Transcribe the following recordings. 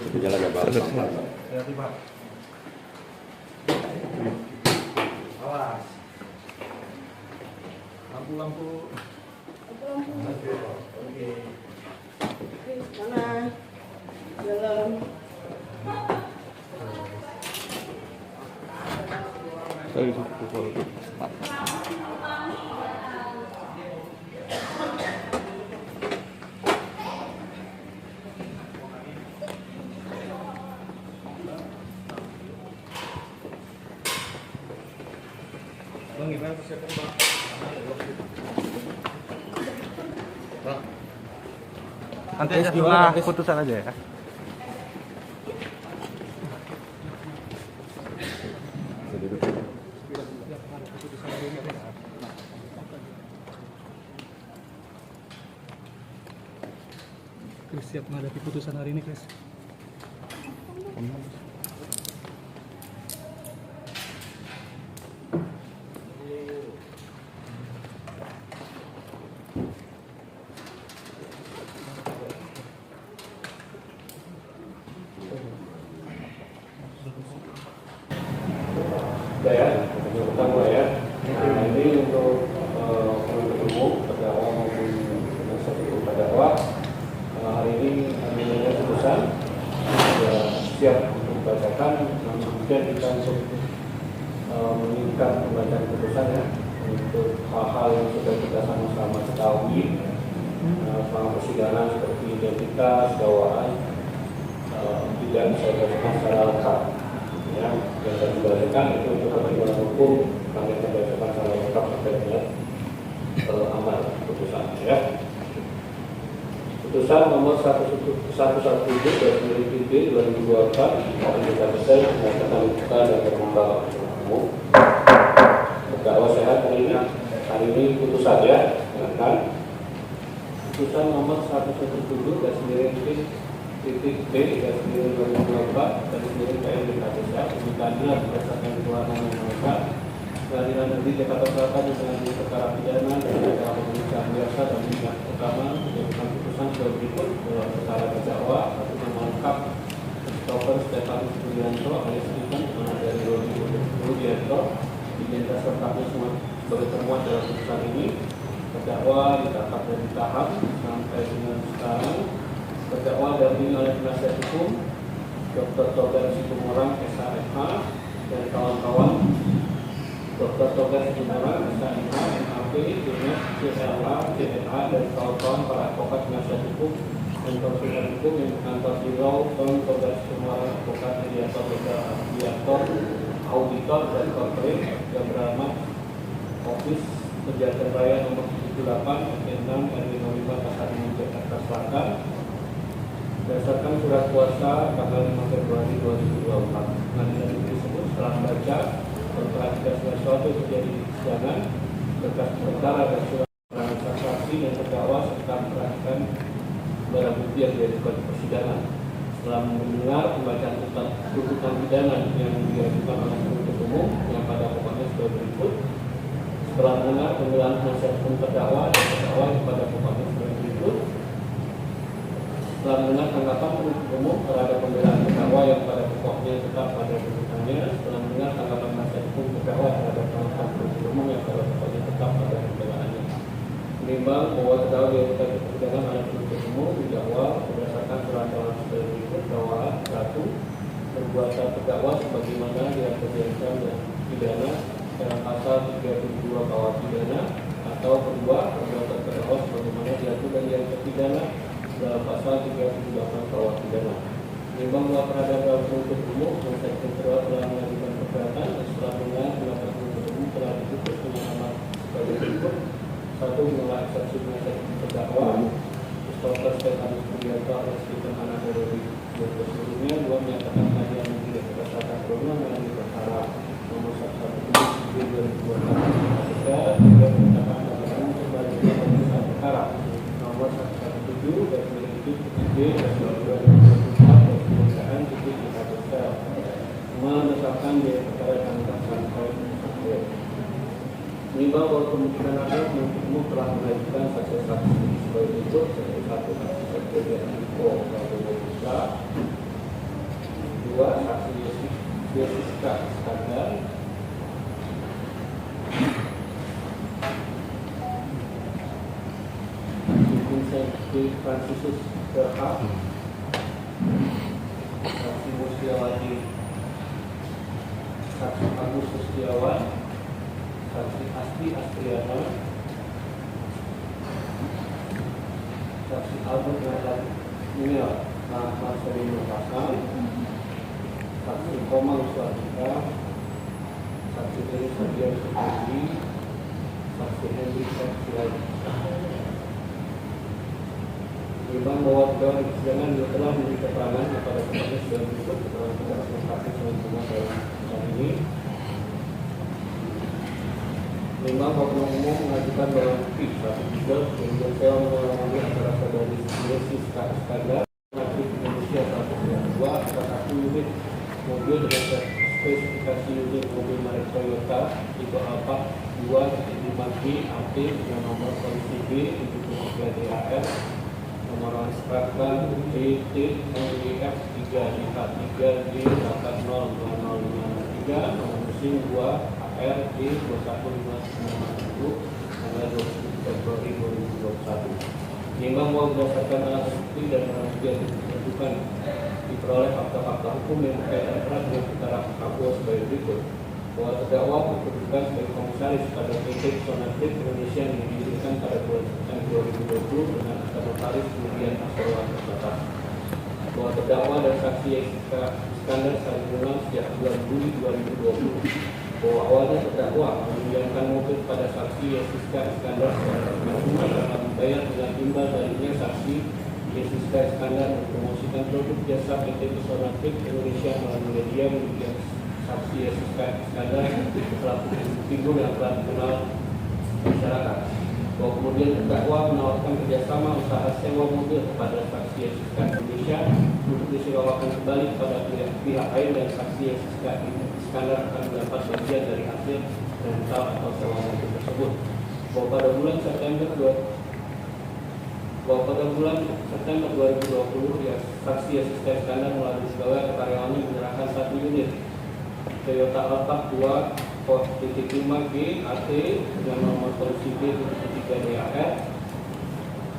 Jalan ya, Pak. Hati-hati, Pak. Awas. Lampu. Oke. Mana? Dalam. Bang, gimana persiapan, Pak? Bang. Nanti aja setelah putusan aja ya. Chris siap menghadapi putusan hari ini, Chris. Ya, pertama ya. Nah, ini untuk penuntut umum, terdakwa maupun penasihat hukum terdakwa. Hari ini adanya putusan ya, siap untuk dibacakan. Kemudian kita untuk meningkat pembacaan putusan ya, untuk hal-hal yang sudah kita sama-sama ketahui selama persidangan seperti identitas, dakwaan tidak bisa dibacakan secara lengkap. Ya, yang akan dibacakan itu untuk ketentuan hukum kami akan bacakan secara lengkap sampai dengan amal putusan ya. Putusan nomor 117/2024 akan kita besar menyatakan buka dan terbuka umum. Terdakwa sehat hari ini putusan ya, silakan. Putusan nomor 117/B/2024 dari PN DKPK pembukaannya berdasarkan kewenangan yang lengkap Pengadilan Negeri Jakarta Selatan yang menangani perkara pidana dan perkara pemeriksaan biasa dan tindak pertama menjatuhkan putusan sebagai berikut dalam perkara terdakwa satu nama lengkap Christopher Stefanus Rudianto alias Stephen anak dari Rodi Rudianto identitas lengkapnya semua sebagai termuat dalam putusan ini. Terdakwa ditangkap dan ditahan sampai dengan sekarang. Terdakwa didampingi oleh penasihat hukum Dr. Togar Situmorang SHMH dan kawan-kawan Dr. Togar Situmorang SHMH, MAP, DNS, CLA, CLA dan kawan-kawan para advokat penasihat hukum dan konsultan hukum yang berkantor di Law Firm Togar Situmorang Advokat Mediator Mediator Auditor dan Corporate yang beramat Office Pejaten Raya nomor 78 RT 6 RW 05 Pasar Minggu Jakarta Selatan berdasarkan surat kuasa tanggal 5 Februari 2024. Pengadilan negeri tersebut setelah membaca memperhatikan sesuatu terjadi di persidangan berkas perkara dan surat keterangan saksi dan terdakwa serta memperhatikan barang bukti yang diajukan di persidangan. Setelah mendengar pembacaan tuntutan pidana yang diajukan oleh penuntut umum yang pada pokoknya sebagai berikut. Setelah mendengar pembelaan penasihat hukum terdakwa dan terdakwa kepada pokoknya sebagai berikut. Setelah mendengar tanggapan penuntut umum terhadap pembelaan terdakwa yang pada pokoknya tetap pada tuntutannya. Setelah mendengar tanggapan penasihat hukum terdakwa terhadap tanggapan penuntut umum yang pada pokoknya tetap pada pembelaannya. Menimbang bahwa terdakwa diajukan ke persidangan oleh penuntut umum didakwa berdasarkan surat dakwaan sebagai berikut. Dakwaan 1. Perbuatan terdakwa sebagaimana diaturkan dan pidana dalam pasal 372 KUH pidana atau kedua perbuatan terdakwa sebagaimana diatur dan diatur pidana dalam pasal 378 KUH pidana. Menimbang bahwa terhadap penuntut umum penasihat hukum terdakwa telah mengajukan keberatan dan setelah mendengar pendapat penuntut umum telah diputus dengan amat sebagai berikut. 1. Menolak eksepsi penasihat hukum terdakwa Christopher Stefanus Rudianto alias Stephen anak dari sebelumnya. 2. Menyatakan pengadilan negeri Jakarta Selatan melalui perkara nomor 117/2024 3. Menyatakan pengadilan kembali ke pemeriksaan perkara nomor 117/2024 menetapkan biaya perkara tanggal sampai menimbang bahwa kemungkinan ada penuntut umum telah mengajukan saksi-saksi sebagai berikut. 1. Saksi Setia Andiko Prabowo Putra kedua saksi Jessica Iskandar. Vincent D. Francis Berhak, saksi Musliawati, saksi Agus Setiawan, saksi Asti Astriana, saksi Albert Rahlan Mil Ahmad Serino Hasan, saksi Komang Suartika, saksi Denis Sadiar Sukardi, saksi Henry Setiawan. Menimbang bahwa dalam persidangan juga telah memberi keterangan kepada penuntut dan berikut keterangan penjelasan saksi selengkapnya dalam persidangan ini. Menimbang bahwa penuntut umum mengajukan barang bukti satu juga kemudian sewa mengalami antara saudari Jessica Iskandar natif Indonesia 102 atas satu unit mobil dengan spesifikasi unit mobil merek Toyota tipe Alfa 2.5G AT dengan nomor polisi B 73 DAR nomor registrasi DT NWF 3 D 802053 nomor mesin 2 AR D 21590 tanggal 27 Februari 2021. Menimbang bahwa berdasarkan alat bukti dan barang bukti yang ditentukan diperoleh fakta-fakta hukum yang berkaitan erat dengan perkara Papua sebagai berikut: bahwa terdakwa berkedudukan sebagai komisaris pada PT Sonatrik Indonesia yang didirikan pada bulan September 2020 dengan akta notaris kemudian akta terbatas. Bahwa terdakwa dan saksi Jessica Iskandar saling mengenal sejak bulan Juli 2020. Bahwa awalnya terdakwa meminjamkan mobil pada saksi Jessica Iskandar secara cuma karena dibayar dengan imbal darinya saksi Jessica Iskandar mempromosikan produk jasa PT Sonatrik Indonesia melalui media kemudian saksi Jessica Iskandar pelaku figur yang telah dikenal masyarakat. Bahwa kemudian terdakwa menawarkan kerjasama usaha sewa mobil kepada saksi Jessica Indonesia untuk disewakan kembali kepada pihak lain dan saksi Jessica Iskandar akan mendapat bagian dari hasil rental atau sewa mobil tersebut. Bahwa pada bulan September 2020 ya, saksi Jessica Iskandar melalui pegawai karyawannya menyerahkan satu unit Toyota Alphard 2.5G AT dengan nomor polisi B 73 DAR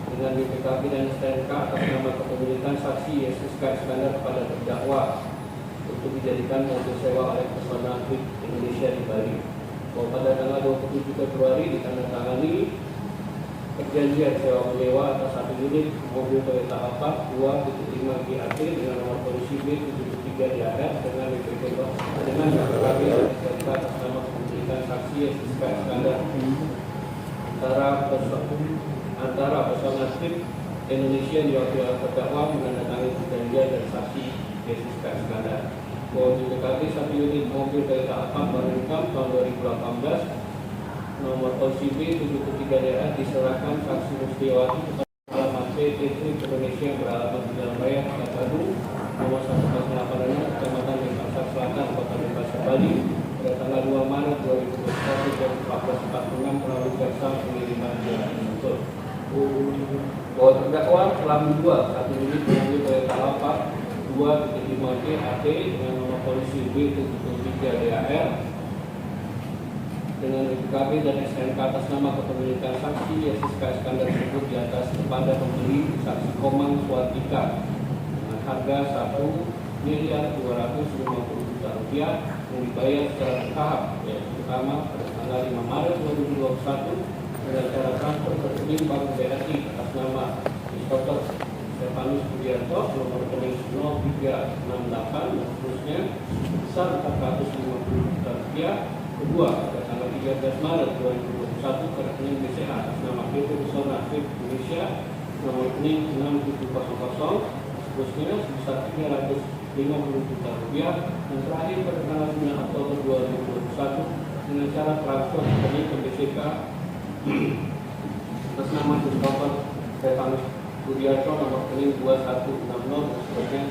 dengan BPKB dan STNK atas nama kepemilikan saksi Jessica Iskandar kepada terdakwa untuk dijadikan mobil sewa oleh Sonatrik Indonesia di Bali. Bahwa pada tanggal 27 Februari ditandatangani perjanjian sewa menyewa atas satu unit mobil Toyota Alphard 2.5G AT dengan nomor polisi B 73 DAR dengan BPKB atas nama kepemilikan saksi Jessica Iskandar antara Sonatrik Indonesia diwakili terdakwa menandatangani perjanjian dan saksi Jessica Iskandar. Bahwa BPKB satu unit mobil Toyota Alphard Barangkam tahun 2018 nomor polisi B 73 DAR diserahkan saksi Musliawati kepada alamat PT Indonesia beralamat di Jalan Raya Pekanbaru nomor 1486 Kecamatan Denpasar Selatan Kota Denpasar Bali pada tanggal 2 Maret 2021 jam 14.46 melalui jasa pengiriman jalan tersebut. Bahwa terdakwa telah menjual satu unit mobil Toyota Alphard 2.5G AT dengan nomor polisi B 73 DAR dengan BPKB dan STNK atas nama kepemilikan saksi Jessica Iskandar tersebut di atas kepada pembeli saksi Komang Suartika dengan harga Rp1.250.000 yang dibayar secara bertahap, yaitu pertama pada tanggal 5 Maret 2021 dengan cara transfer ke rekening Bank BRI atas nama Christopher Stefanus Budianto nomor rekening 0368 dan seterusnya sebesar Rp450.000. Kedua, pada tanggal 13 Maret 2021 ke rekening BCA atas nama PT Sonatrik Indonesia nomor rekening 6700 seterusnya sebesar Rp350.000 dan terakhir pada tanggal 9 Oktober 2021 dengan cara transfer rekening ke BCK atas nama Christopher Stefanus Budianto nomor rekening 2160 dan seterusnya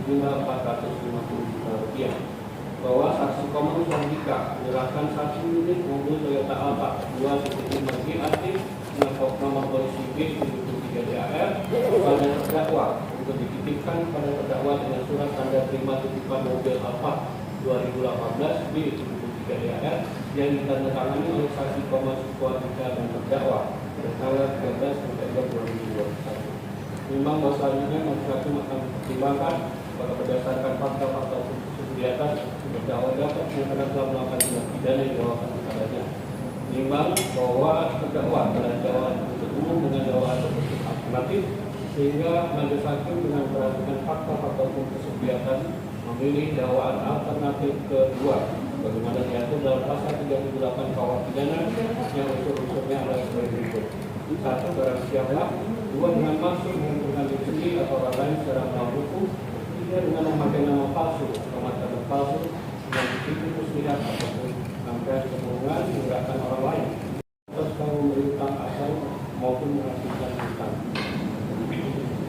sejumlah Rp450.000. Bahwa saksi Komang Suartika menyerahkan satu unit mobil Toyota Alphard 2.5G AT dengan nomor polisi B 73 DAR kepada terdakwa untuk dititip menyerahkan kepada terdakwa dengan surat tanda terima titipan mobil Alphard 2018 B73 DAR yang ditandatangani oleh saksi Komasi Kuatika dan terdakwa pada tanggal 13 September 2021. Memang bahwa selanjutnya majelis hakim akan mempertimbangkan bahwa berdasarkan fakta-fakta hukum di atas terdakwa dapat menyatakan telah melakukan tindak pidana yang dilakukan kepadanya. Menimbang bahwa terdakwa telah dijawab untuk umum dengan dakwaan tersebut afirmatif, sehingga majelis hakim dengan memperhatikan fakta-fakta hukum tersebut di atas memilih dakwaan alternatif kedua, bagaimana diatur dalam pasal 38 KUH pidana yang unsur-unsurnya adalah sebagai berikut. 1. Barang siapa. 2. Dengan maksud menguntungkan diri sendiri atau orang lain secara melawan hukum. 3. Dengan memakai nama palsu atau martabat palsu yang ditipu muslihat ataupun sampai kebohongan menggerakkan orang lain atas memberi utang asal maupun menghasilkan utang.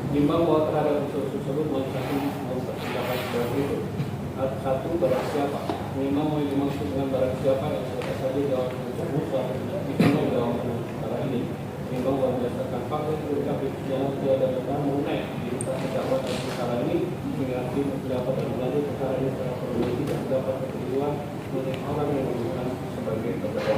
Nimbang bahwa terhadap unsur tersebut majelis hakim mempertimbangkan sebagai berikut. 1. Barang siapa. Nimbang mau dimaksud dengan barang siapa yang selesai saja jawaban tersebut saat disimpan jawaban perkara ini. Nimbang bahwa berdasarkan fakta terungkap di persidangan tidak ada tentang mengenai identitas terdakwa dalam perkara ini, sehingga hakim mendapat dan melanjut perkara ini secara kronologis dan mendapat ketentuan mengenai orang yang menggunakan sebagai terdakwa.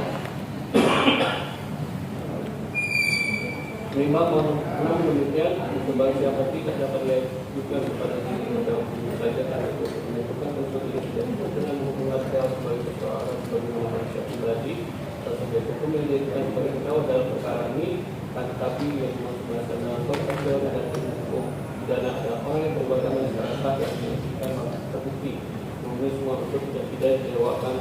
Menimbang bahwa demikian, kembali siapa tidak dapat diajukan kepada diri terdakwa saja karena itu menyebutkan unsur ini tidak dengan hubungan sebagai persoalan sebagai manusia pribadi subjek hukum yang dijadikan sebagai terdakwa dalam perkara ini, tetapi yang dimaksud dalam konteks dan hukum pidana adalah orang yang berbuatan masyarakat yang menyaksikan terbukti memenuhi semua unsur tidak pidana didakwakan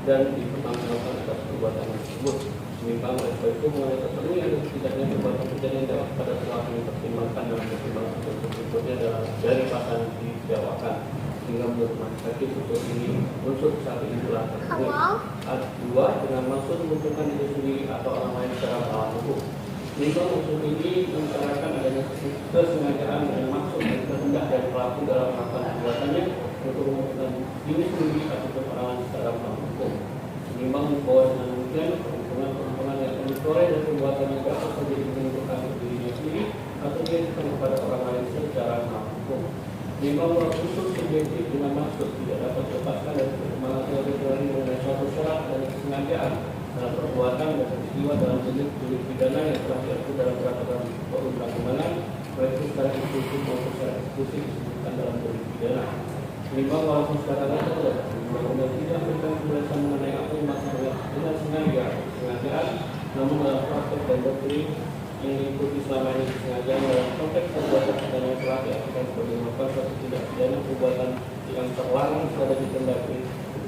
dan dipertanggungjawabkan atas perbuatan tersebut. Menimbang oleh sebab itu mengenai terpenuhi ada tidaknya perbuatan pidana yang dapat pada setelah dipertimbangkan dalam pertimbangan berikutnya dari pasal didakwakan. Sehingga menurut majelis hakim unsur ini saat ini telah terpenuhi. 2. Dengan maksud menguntungkan diri sendiri atau orang lain secara melawan hukum. Menimbang unsur ini mencerahkan adanya kesengajaan dengan maksud dan kehendak dari pelaku dalam melakukan perbuatannya untuk menguntungkan diri sendiri ataupun orang lain secara melawan hukum. Menimbang bahwa dengan demikian peruntungan yang akan diperoleh dari perbuatan yang dapat terjadi menguntungkan dirinya sendiri atau diajukan kepada orang lain secara melawan hukum. Menimbang bahwa unsur subjektif dengan maksud tidak dapat dilepaskan dari perkembangan teori mengenai suatu syarat dan kesengajaan dalam perbuatan dan peristiwa dalam jenis pidana yang telah diatur dalam peraturan perundang-undangan, baik itu secara eksklusif maupun secara eksklusif disebutkan dalam delik pidana. Menimbang walaupun secara dasar undang-undang tidak memberikan penjelasan mengenai apa yang dimaksud dengan sengaja kesengajaan, namun dalam praktek dan doktrin yang diikuti selama ini kesengajaan dalam konteks perbuatan pidana yang telah diartikan sebagai melakukan suatu tindak pidana perbuatan yang terlarang secara dikendaki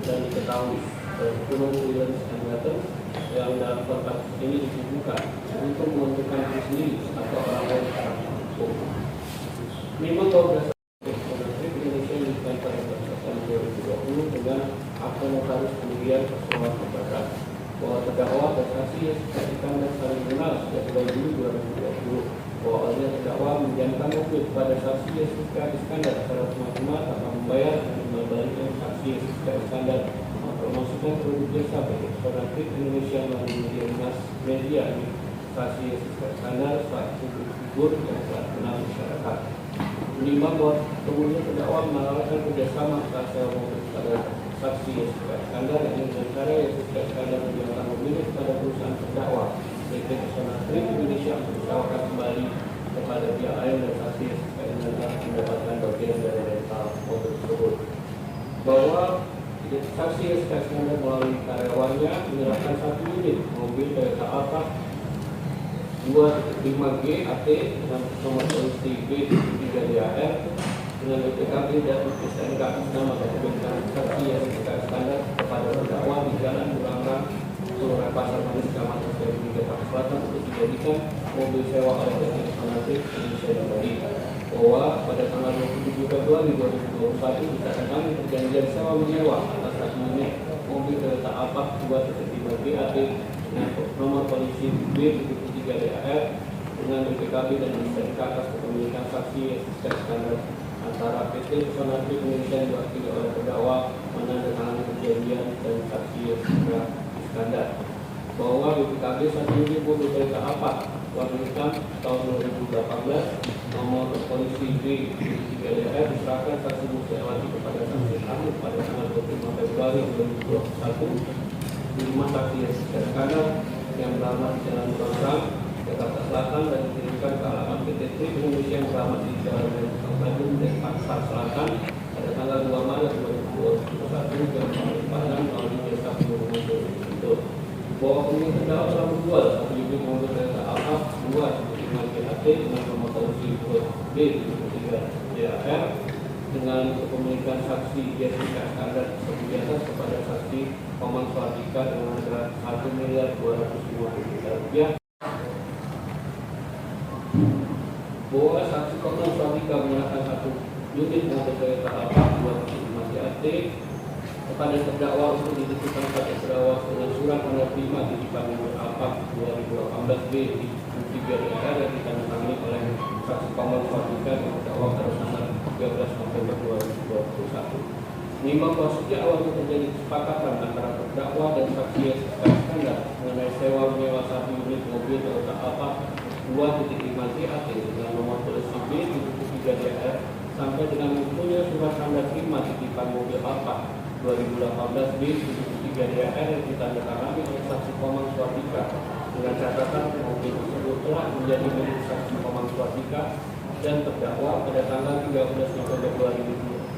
dan diketahui hukum freelance and method yang dalam konteks ini ditujukan untuk menentukan diri sendiri atau orang lain secara hukum. Memang bahwa berdasarkan Indonesia yang ditempel pada September 2020 dengan akte notaris pendirian persoalan pembahasan bahwa terdakwa dan saksi yang disaksikan dan saling mengenal sejak bulan Juli 2020 bahwa oleh terdakwa menjamkan mobil kepada saksi Jessica Iskandar secara cuma-cuma tanpa membayar dan mengembalikan saksi Jessica Iskandar mempromosikan produk jasa bagi alternatif Indonesia melalui media ini saksi Jessica Iskandar sebagai figur yang telah kenal masyarakat. Menimbang bahwa kemudian terdakwa menawarkan kerjasama secara mobil kepada saksi Jessica Iskandar yang dengan cara Jessica Iskandar menjualkan mobil kepada perusahaan terdakwa PT Pesona Trip Indonesia untuk ditawarkan kembali kepada pihak lain dan saksi Jessica Iskandar mendapatkan bagian dari rental mobil tersebut. Bahwa saksi Jessica Iskandar melalui karyawannya menyerahkan 1 unit mobil Toyota Alphard 25G AT dengan nomor polisi B3DAR dengan BPKB dan STNK nama dan bintang saksi Jessica Iskandar kepada terdakwa di Jalan Burangrang, Kelurahan Pasar Manis, Kecamatan Seribu, Jakarta Selatan untuk dijadikan mobil sewa oleh PT Alternatif Indonesia dan Bali. Bahwa pada tanggal 27 Februari 2021 dinyatakan perjanjian sewa menyewa atas 1 unit mobil Toyota Alphard 2.5G AT dengan nomor polisi B73DAR dengan BPKB dan STNK atas kepemilikan saksi Jessica Iskandar antara PT Pesona Trip Indonesia yang diwakili oleh terdakwa menandatangani perjanjian dan saksi Jessica Iskandar bahwa BPKB 1 unit mobil Toyota Alphard warna hitam tahun 2018 nomor polisi B3DR diserahkan saksi bukti awali kepada saksi Ahmad pada tanggal 25 Februari 2021 di rumah saksi Iskandar yang beralamat di Jalan Tangerang, Jakarta Selatan dan dikirimkan ke alamat PT Trip Indonesia yang beralamat di Jalan Bandung dan Pasar Selatan pada tanggal 2 Maret 2021 jam 4 Padang melalui jasa pengumuman itu. Bahwa pemilik terdakwa telah menjual satu unit mobil kereta Alphard 2 dengan PHT dengan nomor polisi B73 DAR dengan kepemilikan saksi Jessica Iskandar seperti di atas kepada saksi Komang Suardika dengan harga Rp1.250.000. Bahwa saksi Komang Suardika menggunakan satu unit mobil kereta Alphard 2 DAT kepada terdakwa untuk dititipkan pada terdakwa dengan surat tanggal 5 titipan nomor Alphard 2018 B di 3 DAR yang ditandatangani oleh saksi Komang Suardika dan terdakwa pada tanggal 13 November 2021. Menimbang bahwa sejak awal terjadi kesepakatan antara terdakwa dan saksi Iskandar mengenai sewa menyewa satu unit mobil Toyota Alphard 2.5 DAT dengan nomor polisi B73 DAR sampai dengan mempunyai surat tanda terima titipan mobil Alphard 2018 B73 DAR yang ditandatangani oleh saksi Komang Suardika dengan catatan mobil tersebut telah menjadi milik saksi Komang Suardika dan terdakwa pada tanggal 13 November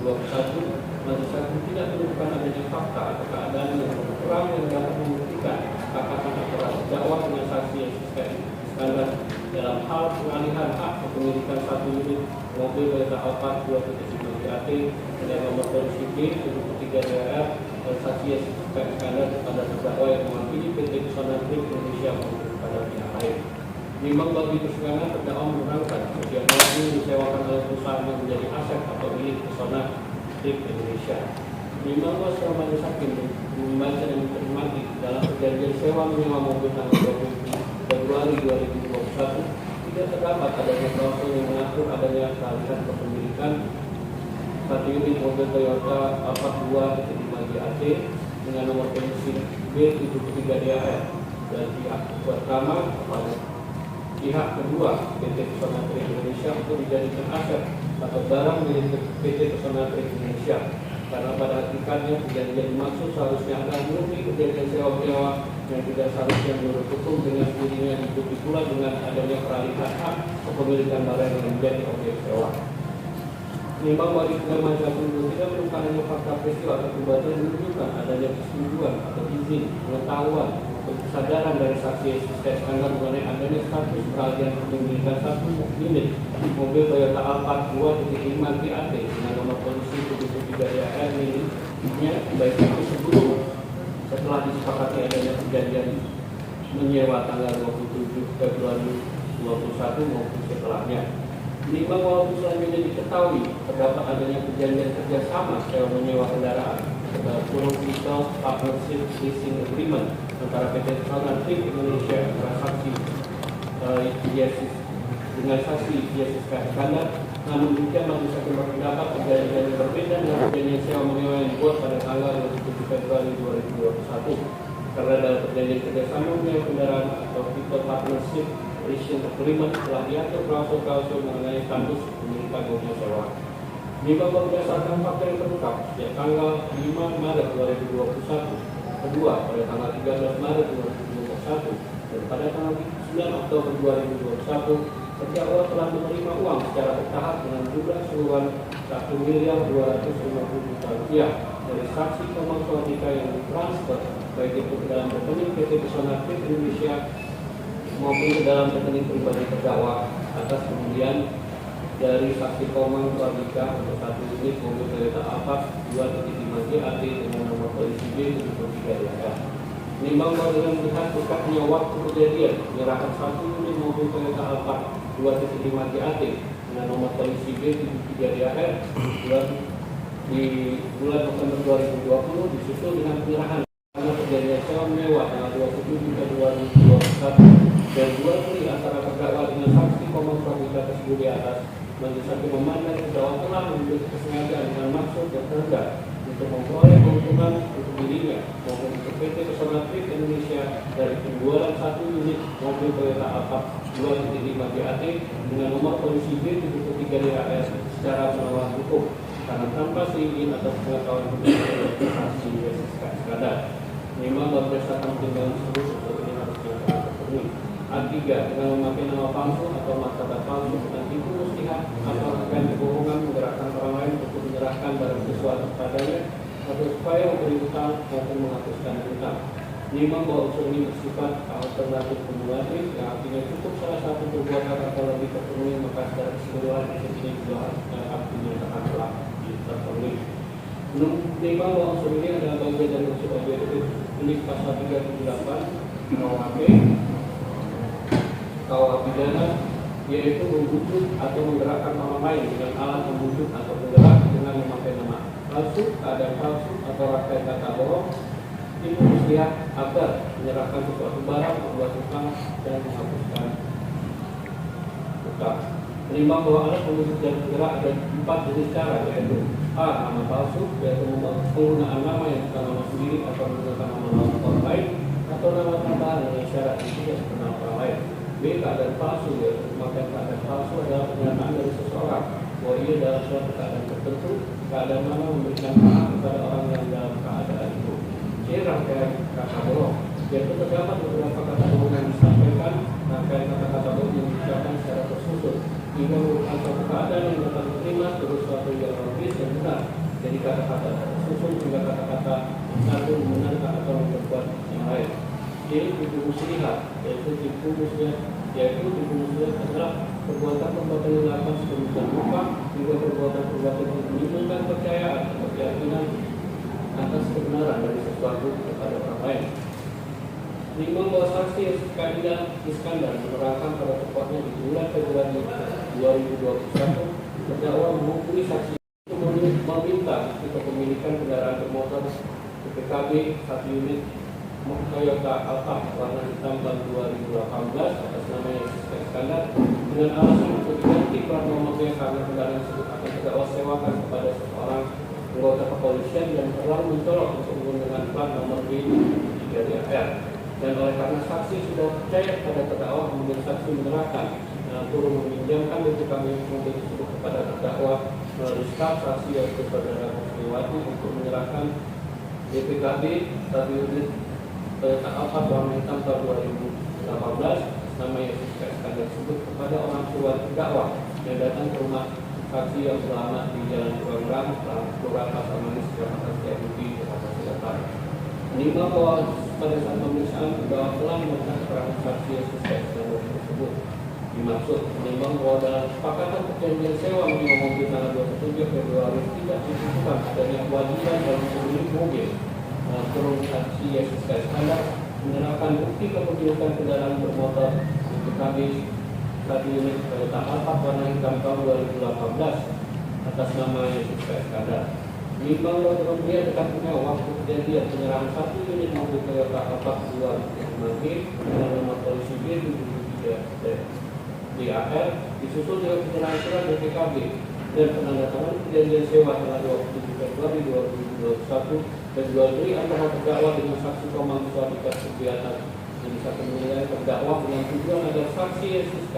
2021. Majelis hakim tidak menemukan adanya fakta atau keadaan yang kurang yang dapat membuktikan kesepakatan antara terdakwa dengan saksi Iskandar dalam hal pengalihan hak kepemilikan satu unit mobil Toyota Alphard 2.5 DAT dengan nomor polisi B73 DAR dan saksi Iskandar kepada terdakwa yang mewakili PT Pesona Trip Indonesia maupun kepada pihak lain. Memang bagi persidangan terdakwa menerangkan setiap mobil disewakan oleh perusahaan yang menjadi aset atau milik Pesona Trip Indonesia. Memang bahwa setelah majelis hakim membaca dan mencermati dalam perjanjian sewa menyewa mobil tanggal 20 Februari 2021 tidak terdapat adanya klausul yang mengatur adanya kealihan kepemilikan satu unit mobil Toyota Alphard 2.5 DAT dengan nomor polisi B73 DAR dan pihak pertama kepada pihak kedua PT Pesona Trip Indonesia untuk dijadikan aset atau barang milik PT Pesona Trip Indonesia karena pada hakikatnya perjanjian dimaksud seharusnya adalah murni perjanjian sewa-menyewa yang tidak seharusnya menurut hukum dengan sendirinya diikuti pula dengan adanya peralihan hak kepemilikan barang yang menjadi objek sewa. Menimbang bagi pengaman satu tidak menemukan adanya fakta peristiwa atau perbuatan yang menunjukkan adanya persetujuan atau izin pengetahuan kesadaran dari saksi Iskandar mengenai adanya status peralihan kepemilikan satu unit mobil Toyota Alphard 2.5 DAT dengan nomor polisi 73 DAR miliknya baik itu sebelum setelah disepakati adanya perjanjian menyewa tanggal 27 Februari 2021 maupun setelahnya. Menimbang walaupun selanjutnya diketahui terdapat adanya perjanjian kerjasama sewa menyewa kendaraan Political Partnership Leasing Agreement antara PT Pesona Trip Indonesia antara saksi dengan saksi Jessica Iskandar. Namun demikian majelis hakim berpendapat perjanjian yang berbeda dengan perjanjian sewa menyewa yang dibuat pada tanggal 27 Februari 2021 karena dalam perjanjian kerjasama menyewa kendaraan atau Political Partnership Leasing Agreement telah diatur klausul-klausul mengenai status pemilikan mobil sewa. Menimbang berdasarkan fakta yang terungkap sejak tanggal 5 Maret 2021, kedua pada tanggal 13 Maret 2021 dan pada tanggal 9 Oktober 2021, terdakwa telah menerima uang secara bertahap dengan jumlah keseluruhan Rp1.250.000 dari saksi Komang Suardika yang ditransfer baik itu ke dalam rekening PT Pesona Trip Indonesia maupun ke dalam rekening pribadi terdakwa atas kemudian dari saksi Komang Suardika untuk satu unit mobil Toyota Alphard 2.5 DAT dengan nomor polisi B73 DAR. Menimbang bahwa dengan melihat dekatnya waktu kejadian menyerahkan satu unit mobil Toyota Alphard 2.5 DAT dengan nomor polisi B73 DAR di bulan November 2020 disusul dengan penyerahan karena perjanjian sewa menyewa tanggal 27 Februari 2021 dan jual beli antara terdakwa dengan saksi Komang Suardika tersebut di atas. Majelis hakim memandang terdakwa telah memiliki kesengajaan dengan maksud yang terhadap untuk memperoleh keuntungan untuk dirinya maupun untuk PT Pesona Trip Indonesia dari penjualan 1 unit mobil Toyota Alphard 2.5 BAT dengan nomor polisi B73DAS secara melawan hukum karena tanpa seizin atau pengetahuan saksi sekadar. Memang berdasarkan pertimbangan tersebut untuk ini harus dilakukan terpenuhi. A3 dengan memakai nama palsu atau martabat palsu dan tipu muslihat atau akan kebohongan menggerakkan orang lain untuk menyerahkan barang sesuatu kepadanya atau supaya memberi hutang maupun menghapuskan hutang. 5 bahwa unsur ini bersifat alternatif kumulatif yang artinya cukup salah satu perbuatan atau lebih terpenuhi maka secara keseluruhan ini juga harus dinyatakan telah terpenuhi. 5 bahwa unsur ini adalah bagian dari unsur objektif tulis pasal 378 KUHP pidana, yaitu membujuk atau menggerakkan orang lain dengan alat membujuk atau menggerak dengan memakai nama palsu, keadaan palsu atau rangkaian kata bohong, tipu muslihat agar menyerahkan sesuatu barang, membuat hutang dan menghapuskan hutang. 5 bahwa alat membujuk dan bergerak ada 4 jenis cara, yaitu A. Nama palsu, yaitu penggunaan nama yang bukan nama sendiri atau menggunakan nama orang lain atau nama tambahan dengan syarat yang tidak dikenal orang lain. B. Keadaan palsu, yaitu memakai keadaan palsu adalah pernyataan dari seseorang bahwa ia dalam suatu keadaan tertentu, keadaan mana memberikan maaf kepada orang yang dalam keadaan itu. C. Rangkaian kata bohong, yaitu terdapat beberapa kata bohong yang disampaikan, rangkaian kata-kata bohong yang diucapkan secara tersusun hingga merupakan suatu keadaan yang dapat diterima terus suatu yang logis dan benar. Jadi kata-kata tersusun hingga kata-kata satu membenarkan atau memperkuat yang lain. Jadi tipu muslihat, yaitu tipu muslihat adalah perbuatan-perbuatan yang dilakukan sedemikian rupa hingga perbuatan-perbuatan yang menimbulkan percayaan atau keyakinan atas kebenaran dari sesuatu kepada orang lain. 5 bahwa saksi Kadina Iskandar menerangkan pada tepatnya di bulan Februari 2021 terdakwa menghubungi saksi untuk meminta kepemilikan kendaraan bermotor PKB 1 unit Toyota Alphard warna hitam tahun 2018 atas nama Yesus Iskandar dengan alasan untuk diganti plat nomornya karena kendaraan tersebut akan terdakwa sewakan kepada seorang anggota kepolisian yang terlalu mencolok untuk menggunakan plat nomor B3DAR. Dan oleh karena saksi sudah percaya pada terdakwa, kemudian saksi menyerahkan turun meminjamkan BPKB mobil tersebut kepada terdakwa melalui staf saksi yaitu saudara Kusniwati untuk menyerahkan BPKB 1 unit Toyota Alphard warna hitam tahun 2018 nama Yesus Iskandar tersebut kepada orang tua terdakwa yang datang ke rumah saksi yang selamat di Jalan Kurang Kelurahan Pasar Manis, Jakarta Setiabudi, Jakarta Selatan. 5 bahwa pada saat pemeriksaan terdakwa telah memberikan keterangan saksi Yesus Iskandar tersebut. Dimaksud menimbang bahwa dalam kesepakatan perjanjian sewa menyewa mobil tanggal 27 Februari tidak ditentukan adanya kewajiban dalam pemilik mobil turun saksi Yesus Iskandar menyerahkan bukti kepemilikan kendaraan bermotor BPKB 1 unit Toyota Alphard warna hitam tahun 2018 atas nama Yesus Iskandar. Menimbang bahwa kemudian dekat punya waktu kejadian penyerahan 1 unit mobil Toyota Alphard 2.5 dengan nomor polisi B3DAR disusul dengan penyerahan surat BPKB dan penandatanganan perjanjian sewa tanggal 27 Februari 2021 dan jual beli antara terdakwa dengan saksi Komang Suadikat Supriyatna. Jadi satu menilai terdakwa dengan tujuan agar saksi Yesus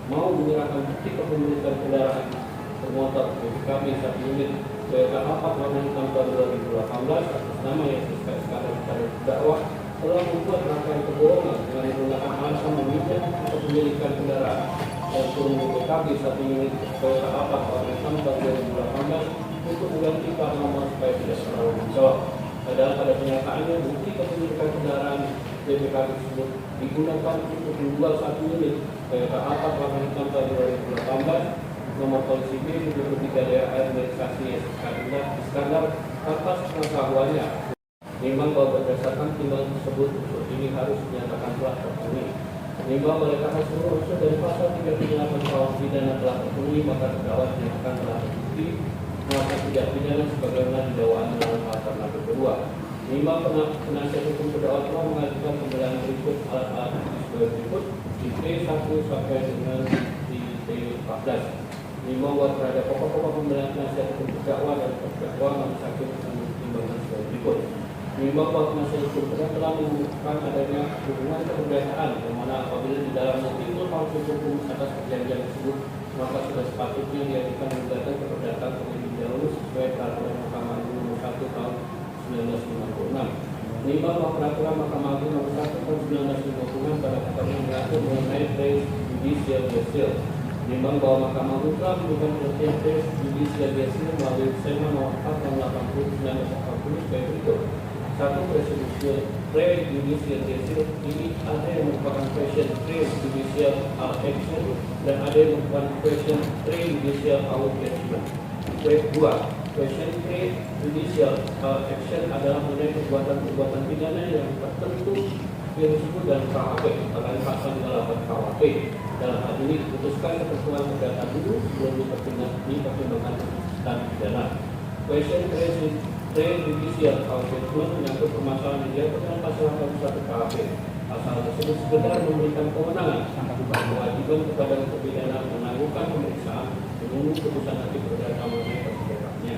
mau menyerahkan bukti kepemilikan kendaraan bermotor BPKB 1 unit Toyota Alphard warna hitam tahun 2018 atas nama Yesus Iskandar kepada terdakwa telah membuat rangkaian kebohongan dengan menggunakan alasan meminjam kepemilikan kendaraan dan turun BPKB 1 unit Toyota Alphard warna hitam tahun 2018 untuk mengganti plat nomor supaya tidak terlalu mencolok. Padahal pada kenyataannya bukti kepemilikan kendaraan BPKB tersebut digunakan untuk menjual 1 unit Toyota Alphard warna hitam tahun 2018 nomor polisi B3DAR milik saksi Yesus Iskandar tanpa pengetahuannya. Memang bahwa berdasarkan timbangan tersebut unsur ini harus dinyatakan telah terpenuhi. Memang oleh karena seluruh unsur dari pasal 338 KUHP pidana telah terpenuhi maka terdakwa dinyatakan telah terbukti melakukan tindak pidana sebagaimana dakwaan dalam pasal kedua. Memang penasihat hukum terdakwa telah mengajukan pembelaan berikut alat-alat bukti berikut di T1 sampai dengan di T14. Memang bahwa terhadap pokok-pokok pembelaan penasihat hukum terdakwa dan terdakwa majelis hakim dengan pertimbangan sebagai berikut. Menimbang bahwa penasihat hukum telah menemukan adanya hubungan keperdataan yang mana apabila di dalamnya timbul konflik hukum atas perjanjian tersebut, maka sudah sepatutnya diajukan gugatan keperdataan terlebih dahulu sesuai peraturan Mahkamah Agung Nomor 1 Tahun 1956. Menimbang bahwa peraturan Mahkamah Agung Nomor 1 Tahun 1956 pada ketentuan mengatur mengenai res judicial gestil. Menimbang bahwa Mahkamah Agung telah memberikan pengertian res judicial gestil melalui Sema Nomor 4 Tahun 80 1980 sebagai berikut. Satu, prejudicial gestil ini ada yang merupakan question prejudicial action dan ada yang merupakan question prejudicial judgment. Dua, question prejudicial action adalah mengenai perbuatan pidana yang tertentu yang disebut dalam KUHP, bahkan pasal 38 KUHP. Dalam hal ini diputuskan ketentuan perdata dulu sebelum dipertimbangkan keputusan pidana. Question prejudicial judgment menyangkut permasalahan yang diatur dengan pasal 81 KUHP. Pasal tersebut sekedar memberikan kewenangan bukan kewajiban kepada terpidana menangguhkan pemeriksaan menunggu keputusan hakim perdata mengenai perbuatannya.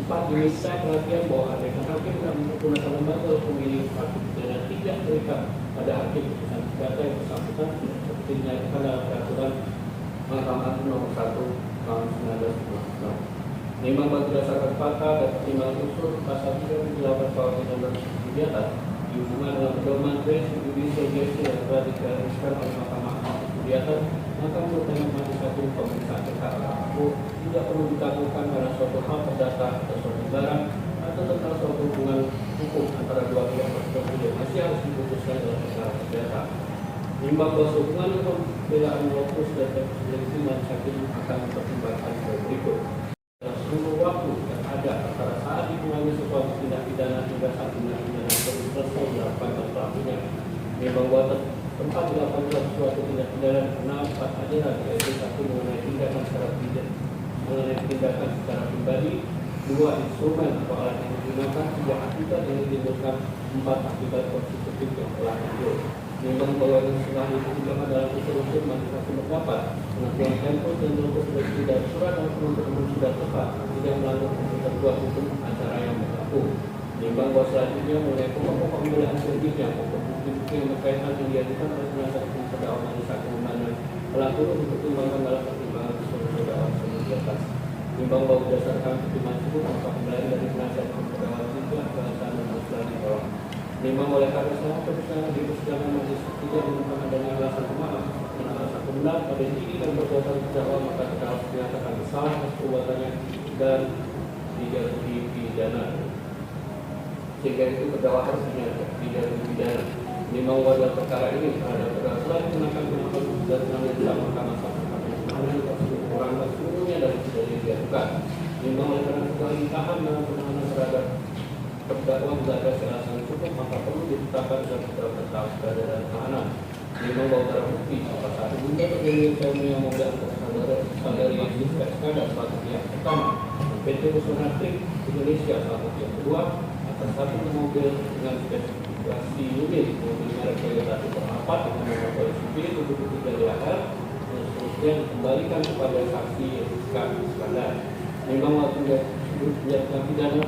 4, diminta perhatian bahwa adanya hakim dan menggunakan lembaga pemilih hakim pidana tidak terikat pada hakim keputusan perdata yang bersangkutan seperti dinyatakan dalam peraturan Mahkamah Agung Nomor 1 Tahun 1956. Memang berdasarkan fakta dan pertimbangan unsur pasal 38 KUHP nomor di atas dihubungkan dalam pedoman res judicial gestil yang telah digariskan oleh Mahkamah Agung di atas, maka menurut majelis hakim pemeriksaan perkara aku tidak perlu ditaklukkan pada suatu hal perdata atau suatu barang atau tentang suatu hubungan hukum antara dua pihak tersebut yang masih harus diputuskan dalam perkara perdata. Menimbang bahwa hubungan pembelaan lokus dan seleksi majelis hakim akan mempertimbangkan berikut. Seluruh waktu yang ada antara saat dimulai sesuatu tindak pidana hingga saat tindak pidana tersebut selesai dilakukan dan pelakunya. Memang bahwa tempat dilakukan suatu tindak pidana mengenai empat ajaran, yaitu satu mengenai tindakan secara pribadi, dua instrumen atau alat yang digunakan, tiga akibat yang ditimbulkan, empat akibat konstitutif yang telah timbul. Memang bahwa yang setelah itu juga dalam unsur-unsur majelis hakim berpendapat penentuan tempo dan lokus dan surat dan penuntut umum sudah tepat, tidak melanggar ketentuan hukum acara yang berlaku. Menimbang bahwa selanjutnya mengenai pokok-pokok pembelaan selanjutnya, pokok bukti yang berkaitan yang diajukan oleh penasihat hukum terdakwa majelis hakim memandang pelaku dipertimbangkan dalam pertimbangan unsur dakwaan sebelum di atas. Menimbang bahwa berdasarkan pertimbangan tersebut, maka pembelaan dari penasihat hukum terdakwa juga berdasarkan dan haruslah ditolak. Memang oleh karena sama persidangan di persidangan majelis tidak menemukan adanya alasan pemaaf dan alasan pembenar pada diri dan perbuatan terdakwa, maka terdakwa dinyatakan bersalah atas perbuatannya dan dijatuhi pidana. Sehingga itu terdakwa harus dijatuhi pidana. Memang dalam perkara ini terhadap terdakwa telah dikenakan penonton dan penasihat Mahkamah Agung tersebut kurang seluruhnya dari tidak diajukan. Memang oleh karena kelimpahan dalam penahanan terhadap terdakwa bila ada alasan cukup, maka perlu ditetapkan dalam beberapa tahap keadaan tahanan. Memang bahwa barang bukti salah satu benda terjadi yang mobil saudari yang dispesikan dan satu pihak pertama PT Pesona Trik Indonesia satu pihak kedua atas satu mobil dengan spesifikasi unit mobil merek Toyota Super 4 dengan nomor polisi B73 DHR dan seterusnya dikembalikan kepada saksi Rizka Iskandar. Memang waktu dia pidana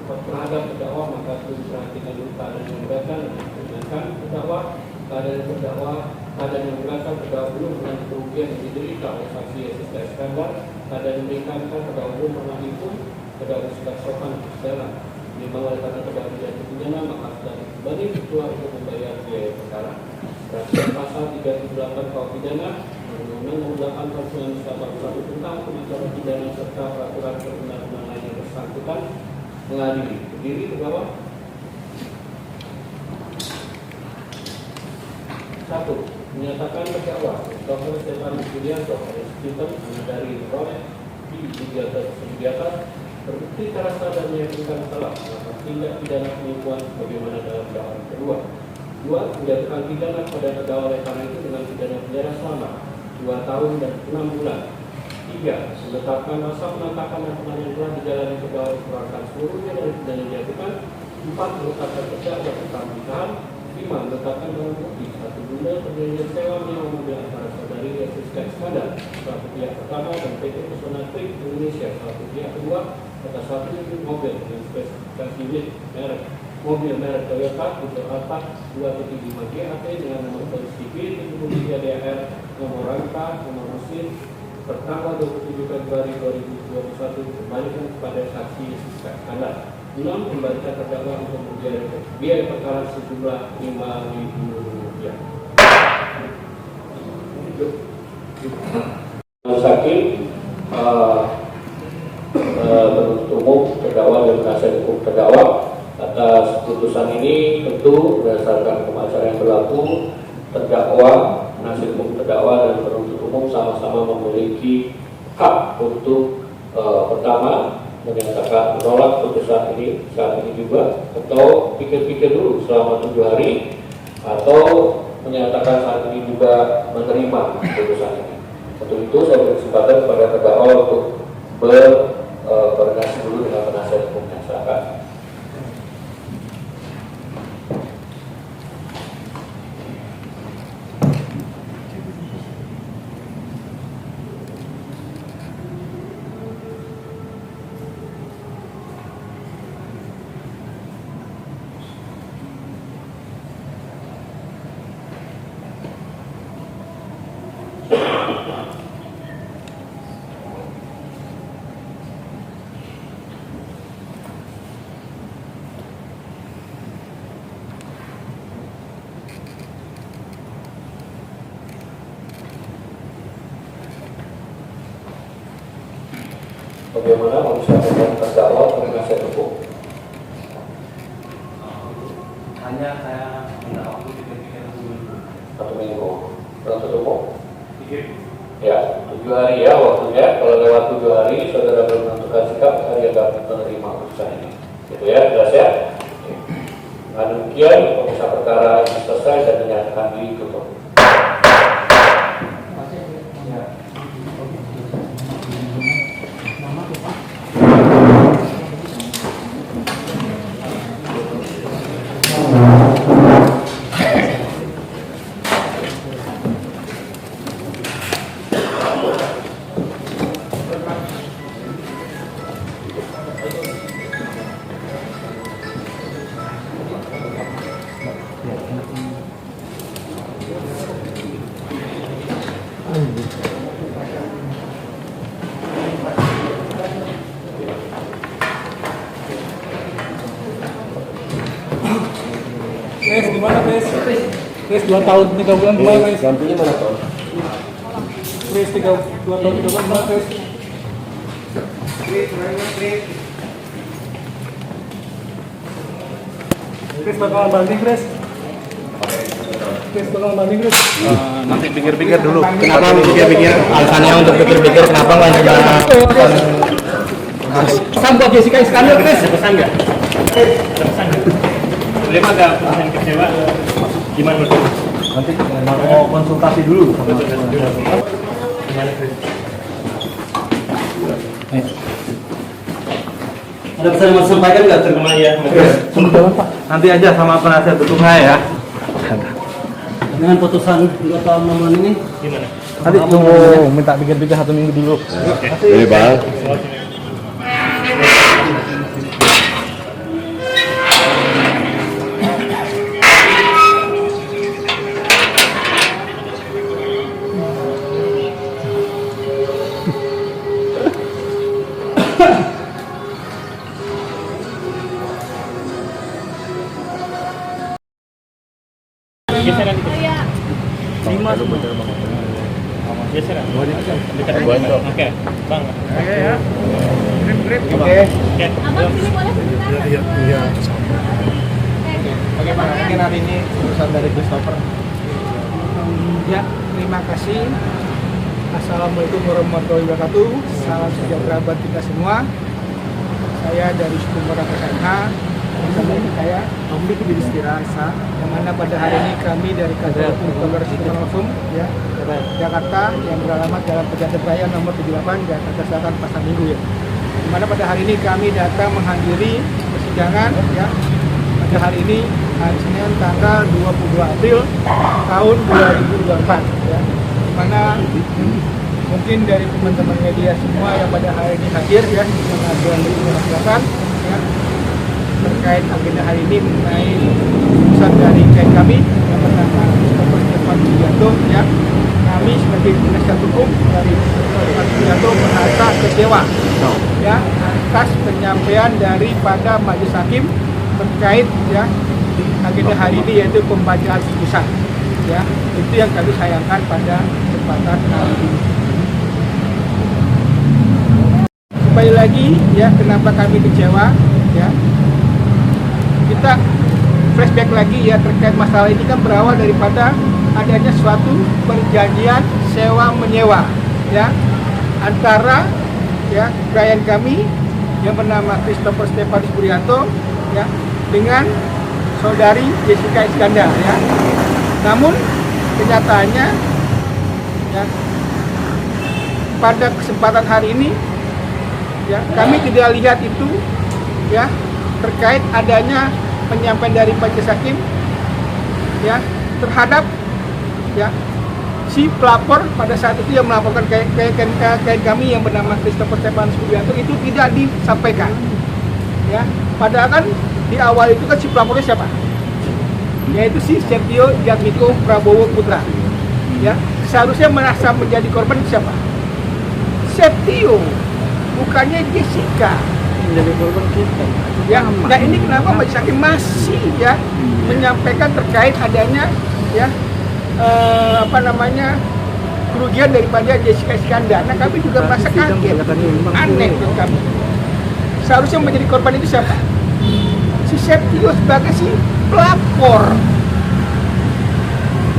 terhadap terdakwa, maka perlu diperhatikan dulu keadaan yang memberatkan dan meringankan terdakwa. Keadaan yang memberatkan terdakwa belum dengan kerugian yang diderita oleh saksi Rizka Iskandar. Keadaan yang meringankan terdakwa belum pernah itu terdakwa sudah sopan berjalan. Memang oleh karena terdakwa tidak dipidana, maka sudah kembali keluar untuk membayar biaya perkara. Berdasarkan pasal 38 KUHP pidana, Undang-Undang Nomor 8 Tahun 1941 tentang pemasaran pidana serta peraturan perundang-undangan lain yang bersangkutan mengadili berdiri terdakwa. 1. Menyatakan terdakwa Dr. Stefanus Julianto Stephen dari Roy di atas terbukti secara sah dan meyakinkan salah melakukan tindak pidana penipuan sebagaimana dalam dakwaan kedua. 2. Menjatuhkan pidana pada terdakwa oleh karena itu dengan pidana penjara selama 2 tahun dan 6 bulan. 3. Menetapkan masa penangkapan dan penahanan telah dijalani terdakwa dikurangkan seluruhnya dari pidana yang dijatuhkan. 4. Menetapkan terdakwa tentang pitahan. 5. Menetapkan barang bukti satu benda perjanjian sewa menyewa mobil antara saudari Rizka Iskandar satu pihak pertama dan PT Pesona Trik Indonesia satu pihak kedua atas satu unit mobil dengan spesifikasi unit merek mobil merek Toyota Cruiser Alphard 275 GAT dengan nomor polisi B 73 DAR, nomor rangka, nomor mesin, pertanggal 27 Februari 2021 kembalikan kepada saksi Anda. 6. Kembalikan terdakwa untuk biaya perkara sejumlah Rp5.000. Hakim penuntut umum terdakwa dan penasihat hukum terdakwa atas putusan ini tentu berdasarkan hukum acara yang berlaku, terdakwa, penasihat hukum terdakwa dan penuntut umum sama-sama memiliki hak untuk pertama menyatakan menolak putusan ini saat ini juga, atau pikir-pikir dulu selama 7 hari, atau menyatakan saat ini juga menerima putusan ini. Untuk itu saya beri kesempatan kepada terdakwa untuk berkoordinasi dulu dengan penasihat hukumnya. Silakan. Bagaimana mau disampaikan terdakwa atau penasihat hukum? Hanya saya minta waktu pikir-pikir dulu. 1 minggu. Penuntut umum? Pikir. Ya, 7 hari ya waktunya. Kalau lewat 7 hari, saudara belum menentukan sikap, saya dapat menerima putusan ini. Gitu ya, jelas ya? Dengan demikian, pemirsa perkara ini selesai dan dinyatakan ditutup. Tes gimana tes? Tes 2 tahun 3 bulan kemarin tes. Gantinya mana Ton? Tes 2 tahun 3 bulan kemarin tes. Tes bakalan banding tes. Tes bakalan banding tes. Nanti pikir-pikir dulu. Kenapa pikir-pikir? Alasannya untuk pikir-pikir kenapa nggak coba? Pesan buat Jessica Iskandar tes. Pesan nggak? Pesan nggak? Lima ada pesan kecewa. Gimana menurut? Nanti mau konsultasi dulu. Gimana Chris? Ada pesan yang mau sampaikan nggak terkena ya? Nanti aja sama penasihat hukumnya ya. Dengan putusan 2 tahun 6 bulan ini? Gimana? Nanti tunggu minta pikir-pikir 1 minggu dulu. Ini Bang. Geseran itu. Lima semua. Geseran. Dekat. Oke. Bang. Oke ya. Grip. Oke. Abang sini boleh sebentar? Iya. Bagaimana mungkin hari ini urusan dari Christopher? Ya, terima kasih. Assalamualaikum warahmatullahi wabarakatuh. Salam sejahtera buat kita semua. Saya dari suku Merah KKH. Bersama ibu saya, Omlik Bidistri Rasa, yang mana pada hari ini kami dari kantor Polres Langsung, ya, Jakarta, yang beralamat dalam Pejaten Raya nomor 78 Jakarta Selatan Pasar Minggu, ya. Di mana pada hari ini kami datang menghadiri persidangan, ya, pada hari ini hari Senin tanggal 22 April tahun 2024, ya. Di mana mungkin dari teman-teman media semua yang pada hari ini hadir, ya, pengaduan dari masyarakat, ya. terkait agenda hari ini mengenai keputusan dari klien kami yang bernama Christopher Stefan Sugiarto, ya. Kami sebagai penasihat hukum dari Stefan Sugiarto merasa kecewa, ya, atas penyampaian daripada majelis hakim terkait, ya, agenda hari ini, yaitu pembacaan putusan, ya. Itu yang kami sayangkan pada kesempatan kali ini. Kembali lagi, ya, kenapa kami kecewa, ya. Kita flashback lagi, ya, terkait masalah ini kan berawal daripada adanya suatu perjanjian sewa menyewa, ya, antara, ya, klien kami yang bernama Christopher Stefan Sugiarto, ya, dengan saudari Jessica Iskandar, ya. Namun kenyataannya, ya, pada kesempatan hari ini, ya, kami tidak lihat itu, ya, terkait adanya penyampaian dari majelis hakim, ya, terhadap, ya, si pelapor pada saat itu yang melaporkan klien kami yang bernama Christopher Stefan Sugiarto itu tidak disampaikan, ya. Padahal kan di awal itu kan si pelapornya siapa? Yaitu si Setio Jatmiko Prabowo Putra, ya. Seharusnya merasa menjadi korban siapa? Setio, bukannya Jessica. Menjadi korban kita. Ya, nah ini kenapa majelis hakim masih, ya, menyampaikan terkait adanya, ya, kerugian daripada Jessica Iskandar. Nah, kami juga merasa kaget, aneh buat kami. Seharusnya menjadi korban itu siapa? Si Setio sebagai si pelapor.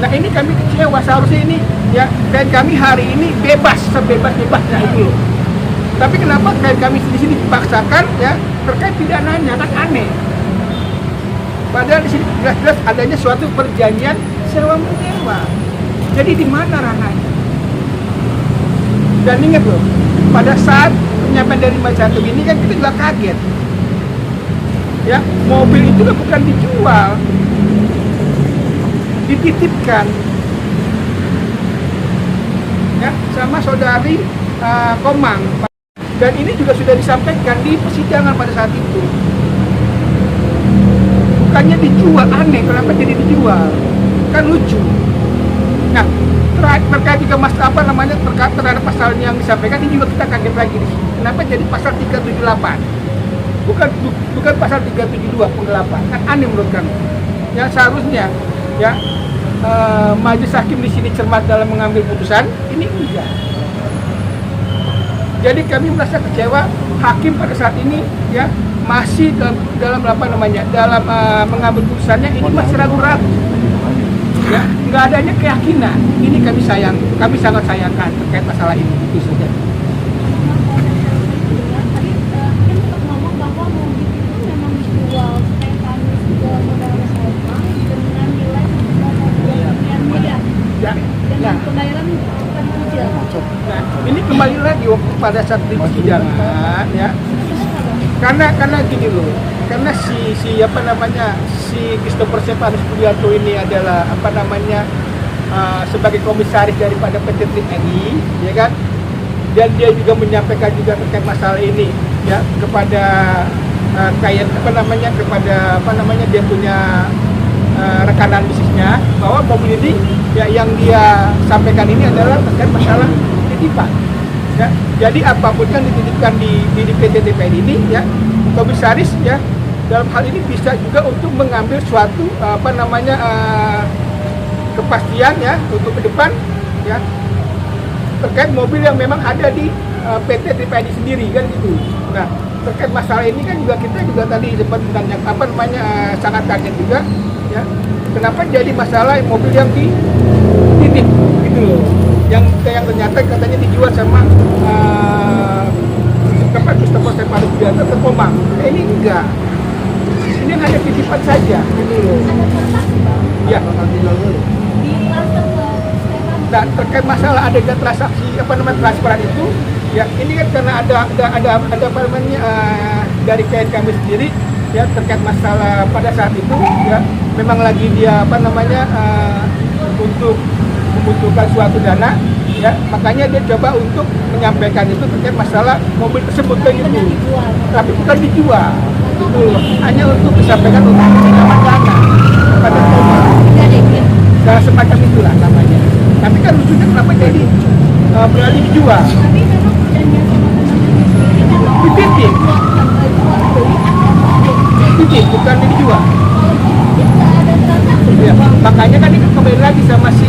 Nah, ini kami kecewa. Seharusnya ini, ya, klien kami hari ini bebas, sebebas-bebasnya itu. Tapi kenapa klien kami di sini dipaksakan, ya, terkait pidananya, kan aneh. Padahal di sini jelas-jelas adanya suatu perjanjian sewa menyewa. Jadi di mana ranahnya? Dan ingat loh, pada saat penyampaian dari majelis hakim ini kan kita juga kaget. Ya, mobil itu kan bukan dijual, dititipkan, ya, sama saudari Komang. Dan ini juga sudah disampaikan di persidangan pada saat itu. Bukannya dijual, aneh, kenapa jadi dijual? Kan lucu. Nah, terkait juga terkait terhadap pasal yang disampaikan ini juga kita kaget lagi di sini. Kenapa jadi pasal 378? Bukan pasal 372.8. Kan aneh menurut kami. Yang seharusnya, ya, majelis hakim di sini cermat dalam mengambil putusan, ini enggak. Jadi kami merasa kecewa, hakim pada saat ini, ya, masih dalam mengambil putusannya ini masih ragu-ragu, ya, nggak adanya keyakinan. Ini kami sangat sayangkan terkait masalah ini. Itu saja. Tadi kan sempat ngomong bahwa mobil itu memang dijual Stefan ke saudara Salma dengan nilai sekian miliar. Ya. Dengan pembayaran bukan cicil. Nah, ini kembali lagi waktu pada saat di persidangan, ya. Karena gini loh, karena si Christopher Stefan Sugiarto ini adalah sebagai komisaris daripada PT TNI, ya kan, dan dia juga menyampaikan juga terkait masalah ini, ya, kepada dia punya rekanan bisnisnya, bahwa mobil ini, ya, yang dia sampaikan ini adalah terkait masalah titipan. Ya, jadi apapun yang dititipkan di PT TPN ini, ya, komisaris, ya, dalam hal ini bisa juga untuk mengambil suatu kepastian, ya, untuk ke depan, ya, terkait mobil yang memang ada di PT TPN sendiri, kan gitu. Nah, terkait masalah ini kan juga kita juga tadi sempat bertanya sangat kaget juga, ya, kenapa jadi masalah mobil yang dititip gitu loh. Yang ternyata katanya dijual sama Christopher Stefan Sugiarto ke Komang. Ini enggak. Ini hanya titipan saja gitu loh. Ya. Di transfer ke Stefan. Dan terkait masalah adanya transaksi transferan itu, ya, ini kan karena ada dari klien kami sendiri, ya, terkait masalah pada saat itu, ya, memang lagi dia untuk membutuhkan suatu dana, ya, makanya dia coba untuk menyampaikan itu terkait masalah mobil tersebut kayak gitu. Tapi bukan dijual. itu hanya untuk disampaikan untuk pinjaman dana kepada Komang. Nah, semacam itulah namanya. Tapi kan lucunya kenapa jadi beralih dijual? Tapi memang perjanjian sama teman-teman sendiri kan Dititip, dititip, bukan dijual. nggak ada transaksi. Ya, makanya kan ini kembali lagi sama si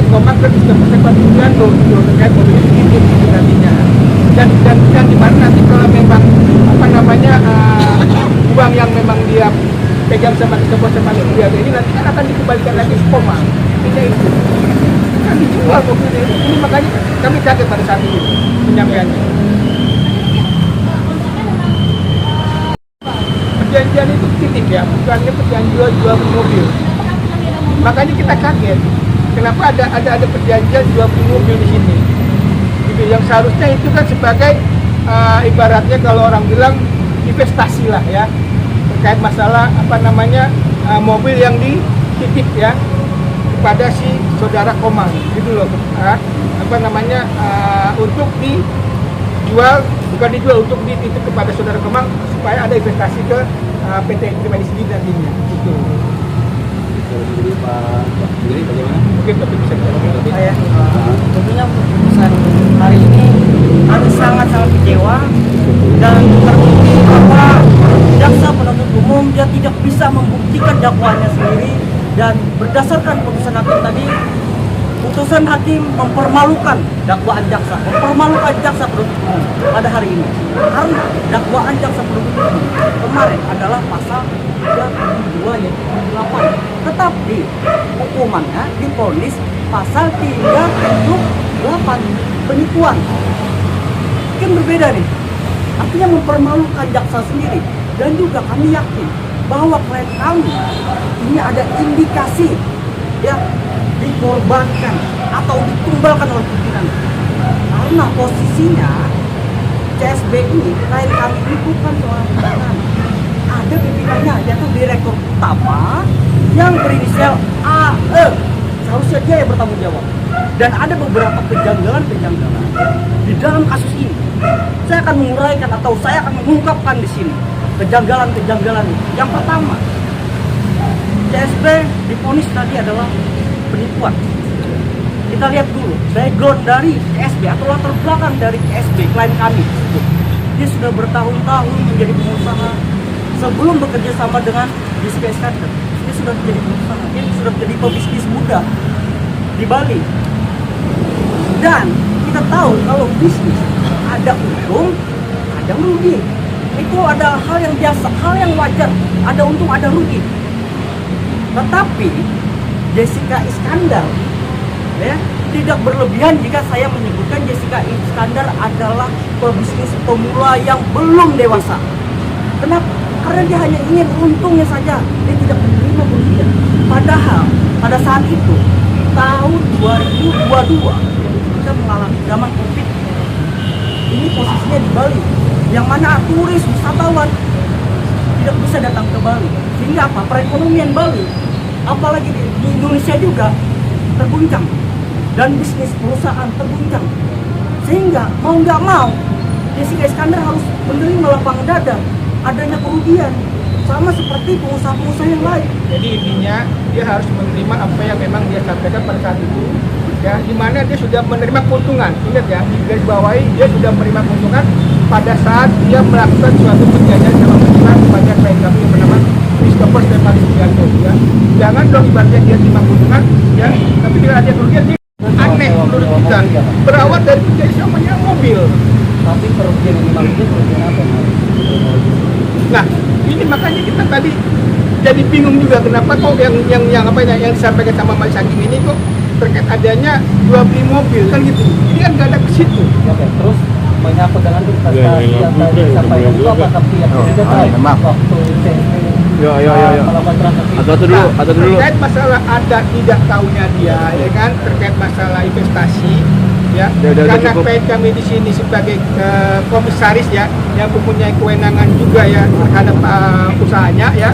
Komang ke sistem persetujuan tuh terkait mobil dititip gitu nantinya. Dan di mana nanti kalau memang uang yang memang dia pegang sama dia ini nanti kan akan dikembalikan lagi ke Komang. Intinya itu kan dijual mobil ini, makanya kami kaget pada saat itu penyampaiannya. Perjanjian itu titip ya, bukannya perjanjian jual mobil. Makanya kita kaget, kenapa ada perjanjian jual mobil di sini. Gitu, yang seharusnya itu kan sebagai ibaratnya kalau orang bilang investasi lah ya, terkait masalah mobil yang dititip ya kepada si saudara Komang, gitu loh. Untuk dijual, bukan dijual, untuk dititip kepada saudara Komang supaya ada investasi ke PT Prima di sini nantinya, gitu. Jadi Pak sendiri bagaimana? Mungkin tapi bisa dijawab. Saya tentunya keputusan hari ini kami sangat-sangat kecewa dan terbukti bahwa jaksa penuntut umum dia tidak bisa membuktikan dakwaannya sendiri, dan berdasarkan putusan hakim tadi, putusan hakim mempermalukan dakwaan jaksa, mempermalukan jaksa penuntut umum pada hari ini. Karena dakwaan jaksa penuntut umum kemarin adalah pasal 32 yaitu 8, tetapi hukumannya divonis pasal 38 penipuan. Mungkin berbeda nih, artinya mempermalukan jaksa sendiri. Dan juga kami yakin bahwa klien kami ini ada indikasi ya dikorbankan atau ditumbalkan oleh pimpinan, karena posisinya CSB ini, klien kami ini bukan seorang pimpinan, ada pimpinannya yaitu direktur utama yang berinisial AE, seharusnya dia yang bertanggung jawab. Dan ada beberapa kejanggalan di dalam kasus ini. Saya akan menguraikan atau saya akan mengungkapkan di sini kejanggalan. Yang pertama, CSB divonis tadi adalah penipuan. Kita lihat dulu background dari CSB atau latar belakang dari CSB, klien kami. Dia sudah bertahun-tahun menjadi pengusaha. Sebelum bekerja sama dengan Jessica Iskandar, dia sudah menjadi pengusaha. Dia sudah menjadi pebisnis muda di Bali. Dan kita tahu kalau bisnis ada untung, ada rugi. Itu ada hal yang biasa, hal yang wajar. Ada untung, ada rugi. Tetapi Jessica Iskandar ya, tidak berlebihan jika saya menyebutkan Jessica Iskandar adalah pebisnis pemula yang belum dewasa. Kenapa? Karena dia hanya ingin untungnya saja, dia tidak menerima kerugian. Padahal pada saat itu tahun 2022 kita mengalami zaman COVID. Ini posisinya di Bali, yang mana turis wisatawan tidak bisa datang ke Bali, sehingga apa? Perekonomian Bali, apalagi di Indonesia juga terguncang, dan bisnis perusahaan terguncang, sehingga mau nggak mau Jessica Iskandar harus menerima lapangan dada adanya kerugian, sama seperti pengusaha-pengusaha yang lain. Jadi intinya dia harus menerima apa yang memang dia sampaikan pada saat itu, ya, di mana dia sudah menerima keuntungan. Ingat ya, di garis bawahi dia sudah menerima keuntungan pada saat dia melakukan suatu perjanjian sama penjualan kepada klien kami yang bernama Christopher Stephanie Sugianto. Ya, jangan dong ibaratnya dia terima keuntungan, ya, tapi tidak ada kerugian. Aneh menurut kita. Berawal dari perjanjian namanya mobil. Tapi kerugian ini maksudnya kerugian apa? Nah, ini makanya kita tadi jadi bingung juga kenapa kok yang disampaikan sama Majelis Hakim ini kok terkait adanya jual beli mobil kan gitu. Ini kan nggak ada ke situ. Oke, terus menyapa dengan investasi yang tadi disampaikan itu apa tapi yang tidak maaf. waktu melakukan transaksi. Atau dulu. Terkait masalah ada tidak tahunya dia, ya kan, terkait masalah investasi, ya. Karena klien kami di sini sebagai komisaris ya, yang mempunyai kewenangan juga ya terhadap usahanya ya,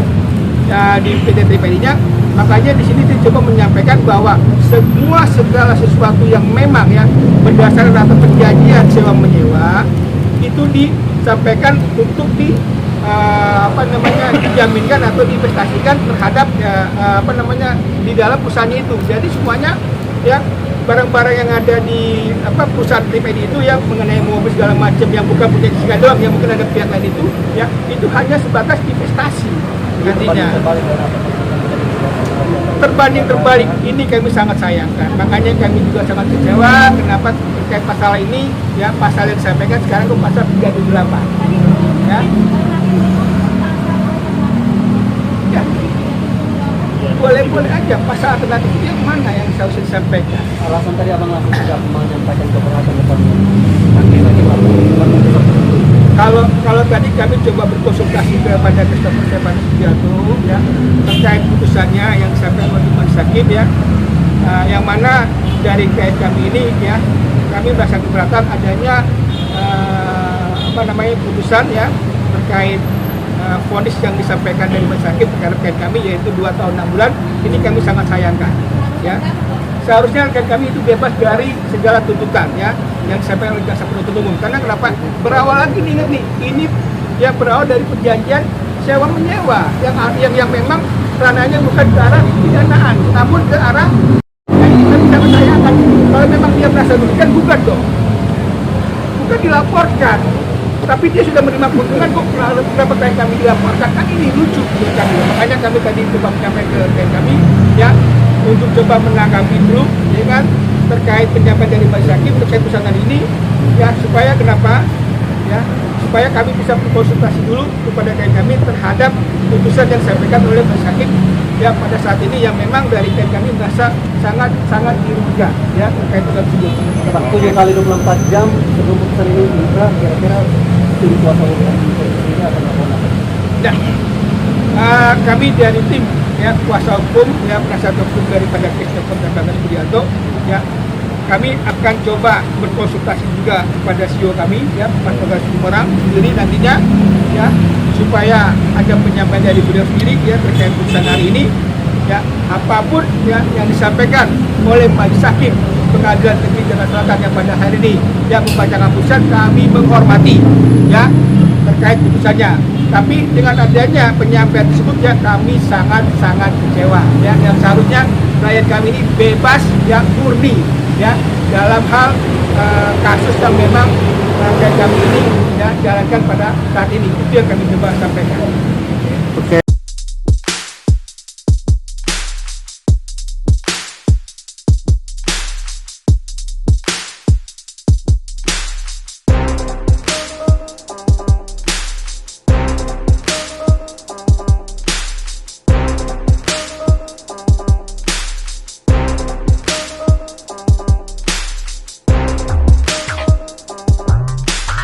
di PT TPI-nya, makanya di sini dicoba menyampaikan bahwa segala sesuatu yang memang ya berdasarkan atas perjanjian sewa menyewa itu disampaikan untuk dijaminkan atau diinvestasikan terhadap di dalam perusahaannya itu. Jadi semuanya ya barang-barang yang ada di perusahaan pribadi itu yang mengenai mobil segala macam yang bukan punya Jessica doang, yang mungkin ada pihak lain itu ya, itu hanya sebatas investasi nantinya. Terbanding terbalik, ini kami sangat sayangkan. Makanya kami juga sangat kecewa kenapa terkait pasal ini ya, pasal yang disampaikan sekarang ke pasal 378 ya. Ya, boleh-boleh aja pasal alternatif yang mana yang seharusnya disampaikan. Alasan tadi abang langsung tidak menyampaikan keberatan depan. Kalau tadi kami coba berkonsultasi kepada Christopher Stefanus Sugiarto ya, terkait putusannya yang disampaikan oleh Majelis Hakim ya, yang mana dari kait kami ini ya, kami merasa keberatan adanya putusan ya terkait vonis yang disampaikan dari Majelis Hakim terhadap klien kami, yaitu 2 tahun 6 bulan. Ini kami sangat sayangkan ya. Seharusnya klien kami itu bebas dari segala tuntutan ya yang disampaikan oleh jaksa penuntut umum. Karena kenapa? Berawal lagi nih, ingat nih, ini ya berawal dari perjanjian sewa menyewa yang memang ranahnya bukan ke arah pidanaan, namun ke arah yang kita bisa sayangkan. Kalau memang dia merasa merugikan, bukan dong, bukan dilaporkan. Tapi dia sudah menerima keuntungan, kok kenapa klien kami dilaporkan? Kan ini lucu menurut kami. Makanya kami tadi coba menyampaikan ke klien kami ya, untuk coba menanggapi dulu ya kan, terkait penyampaian dari Majelis Hakim terkait putusan ini ya, supaya kenapa ya, supaya kami bisa berkonsultasi dulu kepada klien kami terhadap putusan yang disampaikan oleh Majelis Hakim ya pada saat ini, yang memang dari klien kami merasa sangat dirugikan ya terkait dengan tersebut. 7 kali 24 jam sebelum putusan ini juga kira-kira tim kuasa hukum ini akan melakukan. Nah, kami dari tim ya kuasa hukum ya, penasihat hukum daripada Christopher Stefanus Sugiarto ya, kami akan coba berkonsultasi juga kepada CEO kami ya, Pak Togar Situmorang sendiri nantinya ya, supaya ada penyampaian dari beliau sendiri ya terkait putusan hari ini ya, apapun ya yang disampaikan oleh Majelis Hakim Pengadilan Negeri Jakarta Selatan yang pada hari ini yang membacakan putusan, kami menghormati ya terkait putusannya. Tapi dengan adanya penyampaian tersebut ya, kami sangat kecewa ya, yang seharusnya klien kami ini bebas ya, murni ya dalam hal kasus yang memang klien kami ini ya jalankan pada saat ini. Itu yang kami coba sampaikan. Oke.